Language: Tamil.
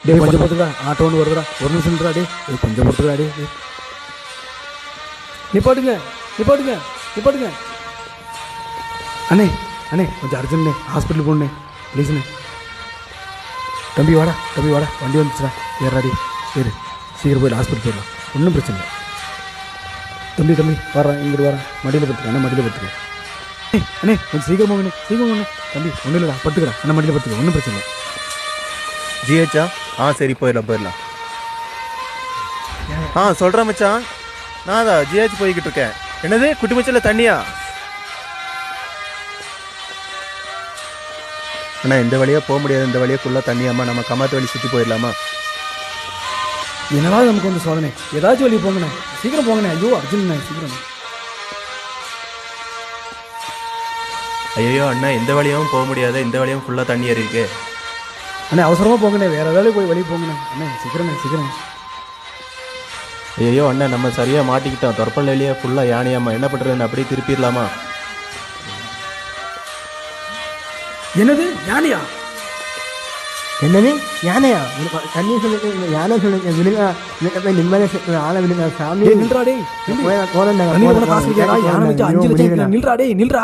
டே கொஞ்சம் பொறுத்துடா, ஆட்டோ ஒன்று வருதுடா, ஒரு நிமிஷம் நின்றா டே. கொஞ்சம் பொறுத்துடா டே. நிப்பாட்டுங்க நிப்பாட்டுங்க நிப்பாட்டுங்க. அண்ணே அண்ணே கொஞ்சம் அர்ஜென்ட்ண்ணே, ஹாஸ்பிட்டல் போகணுண்ணே ப்ளீஸ்ண்ணே. தம்பி வாடா தம்பி வாடா, வண்டி வந்துச்சுடா, ஏறாடி ஏறு, சீக்கிரம் போயிடலாம், ஹாஸ்பிட்டல் போயிடலாம், ஒன்றும் பிரச்சனை இல்லை. தம்பி தம்பி வரேன், இங்கிட்டு வரேன், மடியில் படுத்துக்க அண்ணா, மடியில் படுத்துக்க. அண்ணே கொஞ்சம் சீக்கிரம் போங்கண்ணே, சீக்கிரம் போங்கண்ணே. தம்பி ஒன்றும் இல்லைடா, படுத்துக்கிறேன் அண்ணா, மடியில் படுத்துக்க, ஒன்றும் பிரச்சனை இல்லை. ஜிஹெச்சா? சரி போயிடலாம். சொல்கிறேன் மச்சான், நான் தான் ஜிஹெச் போய்கிட்டு இருக்கேன். என்னது குட்டி மச்சல தண்ணியா? அண்ணா இந்த வழியாக போக முடியாது, இந்த வழியாக ஃபுல்லாக தண்ணியாம்மா, நம்ம கமாத்து வழி சுற்றி போயிடலாமா? என்னடா நமக்கு வந்து சோதனை, ஏதாச்சும் வழி போங்கண்ணே, சீக்கிரம் போங்கண்ணே. ஐயோ அர்ஜுன்ண்ணே சீக்கிரம். ஐயோ அண்ணா இந்த வழியாகவும் போக முடியாது, இந்த வழியாகவும் ஃபுல்லாக தண்ணி ஏறி இருக்கு. அண்ணே அவசரமாக போங்கண்ணே, வேறு ஏதாவது போய் வழி போங்கண்ணே. அண்ணே சீக்கிரண்ணே சீக்கிரம். ஐயோ அண்ணா நம்ம சரியாக மாட்டிக்கிட்டோம், தொற்பள்ளிலேயே ஃபுல்லாக யானையாம்மா, என்ன பண்ணுறதுன்னு அப்படியே திருப்பிடலாமா? என்னது யானையா? என்னது யானையா? தண்ணி சொல்லுங்க, யானை சொல்லுங்க, விழுங்க நிம்மதியாக ஆளை விழுங்க சாமி. நில்றாடே, போறேன். நில்றா.